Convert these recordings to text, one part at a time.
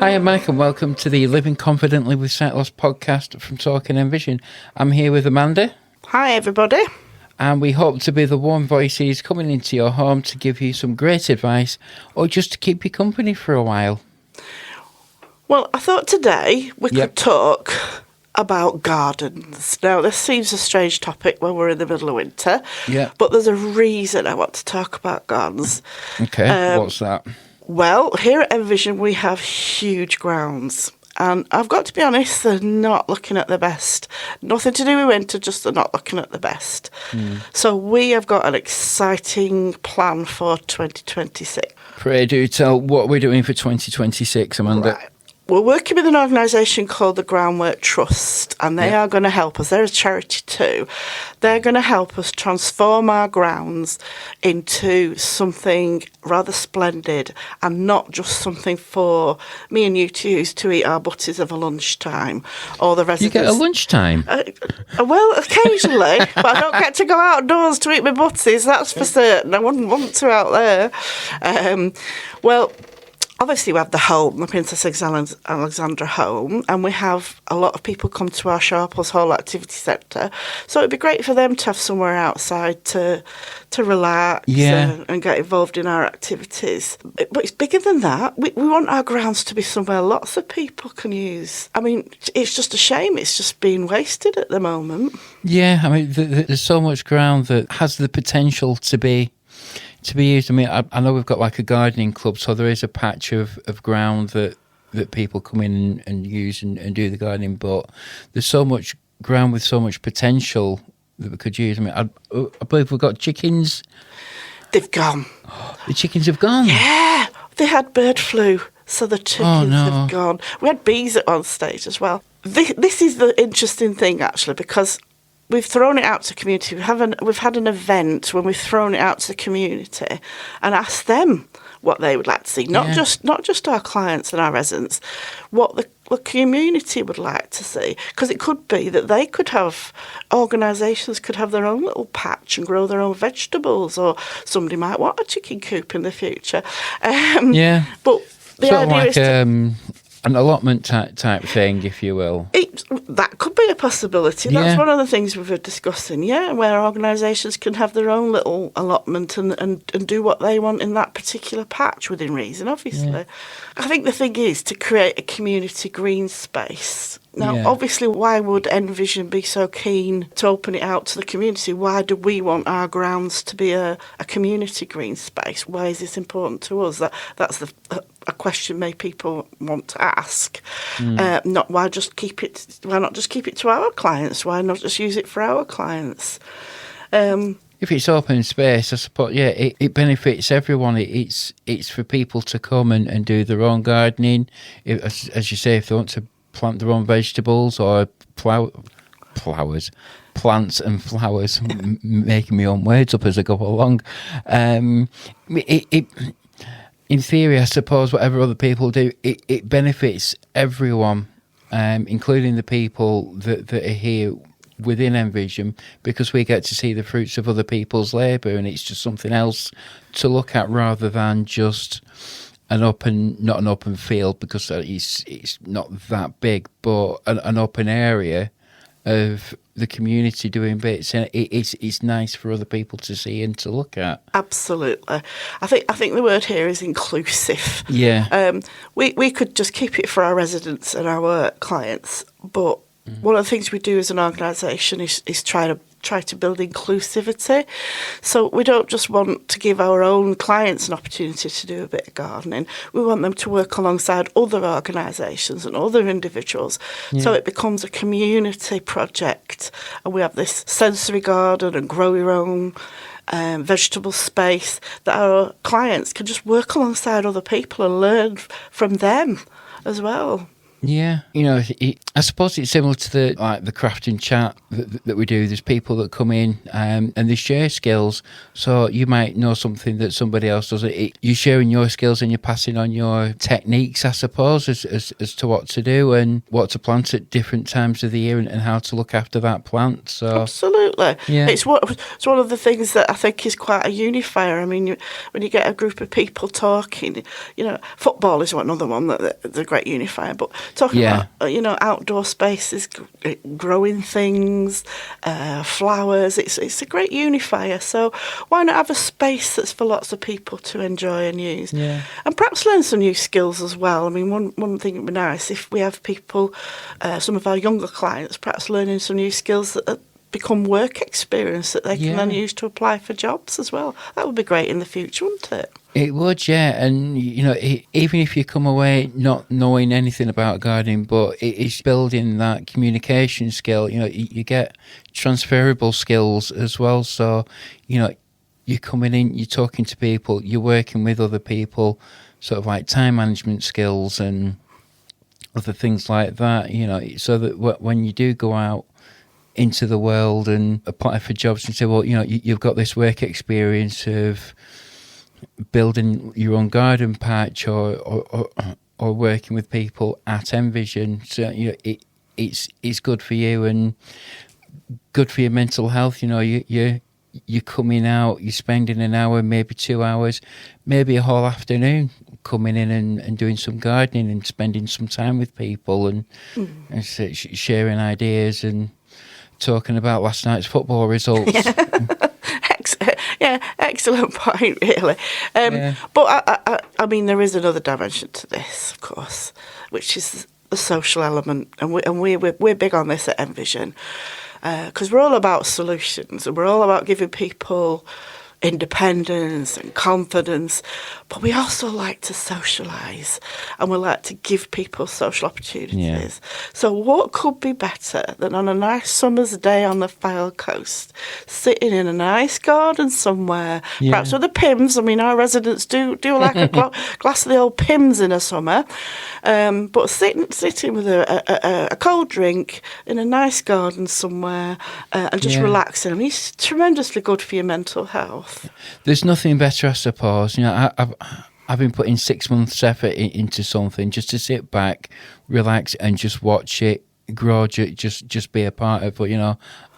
Hi, I'm Mike and welcome to the Living Confidently with Sight Loss podcast from Talking Envision. I'm here with Amanda. Hi everybody. And we hope to be the warm voices coming into your home to give you some great advice or just to keep you company for a while. Well, I thought today we could talk about gardens. Now, this seems a strange topic when we're in the middle of winter, but there's a reason I want to talk about gardens. Okay, what's that? Well, here at Envision we have huge grounds. And I've got to be honest, they're not looking at the best. Nothing to do with winter, just they're not looking at the best. So we have got an exciting plan for 2026. Pray do tell what we're doing for 2026, Amanda. Right. We're working with an organisation called the Groundwork Trust, and they are going to help us. They're a charity too. They're going to help us transform our grounds into something rather splendid and not just something for me and you to use to eat our butties of a lunchtime or the residents. You get a lunchtime? Well, occasionally, but I don't get to go outdoors to eat my butties, that's for certain. I wouldn't want to out there. Well, obviously, we have the home, the Princess Alexandra Home, and we have a lot of people come to our Sharples Hall Activity Centre. So it'd be great for them to have somewhere outside to relax and get involved in our activities. But it's bigger than that. We want our grounds to be somewhere lots of people can use. I mean, it's just a shame it's just being wasted at the moment. Yeah, I mean, there's so much ground that has the potential to be used. I mean, I know we've got like a gardening club, so there is a patch of ground that people come in and use and do the gardening, but there's so much ground with so much potential that we could use. I mean, I believe we've got chickens. They've gone. The chickens have gone? Yeah, they had bird flu, so the chickens have gone. We had bees at one stage as well. This is the interesting thing, actually, because we've thrown it out to the community. We've had an event when we've thrown it out to the community and asked them what they would like to see. Not just our clients and our residents, what the community would like to see. Because it could be that they could have, organisations could have their own little patch and grow their own vegetables, or somebody might want a chicken coop in the future. But the idea is an allotment type thing, if you will. That could be a possibility. That's one of the things we've been discussing, where organisations can have their own little allotment and do what they want in that particular patch, within reason, obviously. Yeah. I think the thing is to create a community green space. Now, obviously, why would Envision be so keen to open it out to the community? Why do we want our grounds to be a community green space? Why is this important to us? That's a question many people want to ask. Not why just keep it. Why not just keep it to our clients? Why not just use it for our clients? If it's open space, I suppose, it benefits everyone. It's for people to come and do their own gardening. As you say, if they want to plant their own vegetables or plants and flowers, making my own words up as I go along. In theory, I suppose, whatever other people do, it benefits everyone, including the people that are here within Envision, because we get to see the fruits of other people's labour, and it's just something else to look at rather than just not an open field, because it's not that big, but an open area of the community doing bits, and it's nice for other people to see and to look at. Absolutely, I think the word here is inclusive. Yeah, we could just keep it for our residents and our clients, but one of the things we do as an organisation is try to build inclusivity. So we don't just want to give our own clients an opportunity to do a bit of gardening. We want them to work alongside other organisations and other individuals. So it becomes a community project. And we have this sensory garden and grow your own vegetable space that our clients can just work alongside other people and learn from them as well. Yeah, I suppose it's similar to the crafting chat that we do. There's people that come in and they share skills. So you might know something that somebody else doesn't. You're sharing your skills and you're passing on your techniques, I suppose, as to what to do and what to plant at different times of the year and how to look after that plant. So absolutely, yeah, it's one of the things that I think is quite a unifier. I mean, when you get a group of people talking, football is another one that's a great unifier, but talking about, outdoor spaces, growing things, flowers, it's a great unifier. So why not have a space that's for lots of people to enjoy and use? Yeah. And perhaps learn some new skills as well. I mean, one thing would be nice if we have people, some of our younger clients, perhaps learning some new skills that become work experience that they can then use to apply for jobs as well. That would be great in the future, wouldn't it? It would, yeah. And, even if you come away not knowing anything about gardening, but it's building that communication skill, you get transferable skills as well. So, you're coming in, you're talking to people, you're working with other people, sort of like time management skills and other things like that, so that when you do go out into the world and apply for jobs and say, well, you've got this work experience of building your own garden patch or working with people at Envision, so it's good for you and good for your mental health. You're coming out, you're spending an hour, maybe 2 hours, maybe a whole afternoon coming in and doing some gardening and spending some time with people and sharing ideas and talking about last night's football results. Excellent point, really. But I mean, there is another dimension to this, of course, which is the social element, and we're big on this at Envision, because we're all about solutions, and we're all about giving people independence and confidence, but we also like to socialise and we like to give people social opportunities. Yeah. So what could be better than on a nice summer's day on the Fylde coast, sitting in a nice garden somewhere, perhaps with the Pims. I mean, our residents do like a glass of the old Pims in a summer, but sitting with a cold drink in a nice garden somewhere and just relaxing. I mean, it's tremendously good for your mental health. There's nothing better, I suppose. I've been putting 6 months' effort into something just to sit back, relax, and just watch it grow. Just be a part of it. But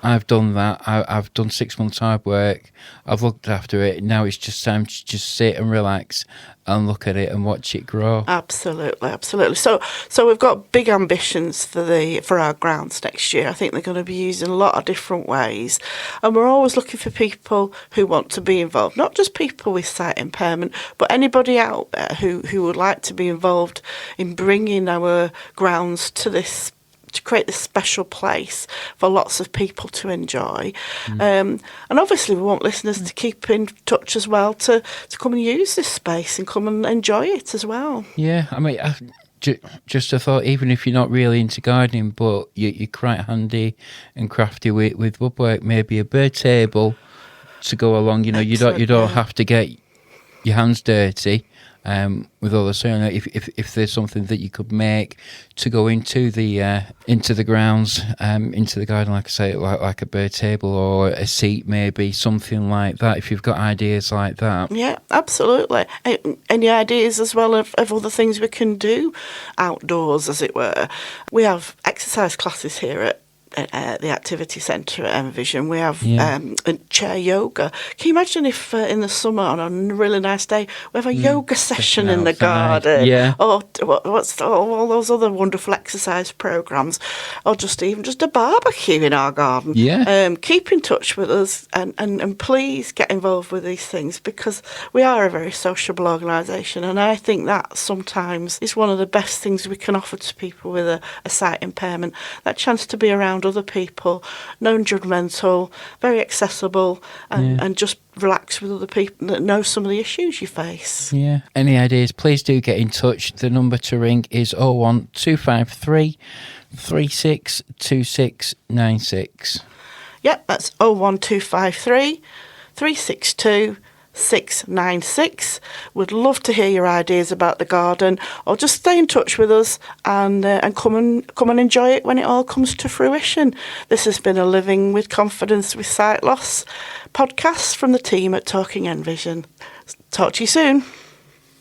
I've done that. I've done 6 months hard work. I've looked after it. Now it's just time to just sit and relax and look at it and watch it grow. Absolutely. So we've got big ambitions for our grounds next year. I think they're going to be used in a lot of different ways, and we're always looking for people who want to be involved. Not just people with sight impairment, but anybody out there who would like to be involved in bringing our grounds to create this special place for lots of people to enjoy. And obviously we want listeners to keep in touch as well, to come and use this space and come and enjoy it as well. Yeah, I mean, just a thought, even if you're not really into gardening, but you're quite handy and crafty with woodwork, maybe a bird table to go along. You don't have to get your hands dirty. With all the soil, if there's something that you could make to go into the grounds, into the garden, like I say, like a bird table or a seat, maybe something like that. If you've got ideas like that, yeah, absolutely. Any ideas as well of other things we can do outdoors, as it were. We have exercise classes here at the activity centre at Envision. We have chair yoga. Can you imagine if in the summer on a really nice day we have a yoga session in the garden? Yeah. Or what's all those other wonderful exercise programmes, or just a barbecue in our garden. Yeah. Keep in touch with us and please get involved with these things, because we are a very sociable organisation, and I think that sometimes is one of the best things we can offer to people with a sight impairment. That chance to be around other people, non-judgmental, very accessible, and just relax with other people that know some of the issues you face. Yeah. Any ideas, please do get in touch. The number to ring is 01253 362696. Yep, that's 01253 362 696. We'd love to hear your ideas about the garden, or just stay in touch with us and come and enjoy it when it all comes to fruition. This has been a Living with Confidence with Sight Loss podcast from the team at Talking Envision. Talk to you soon.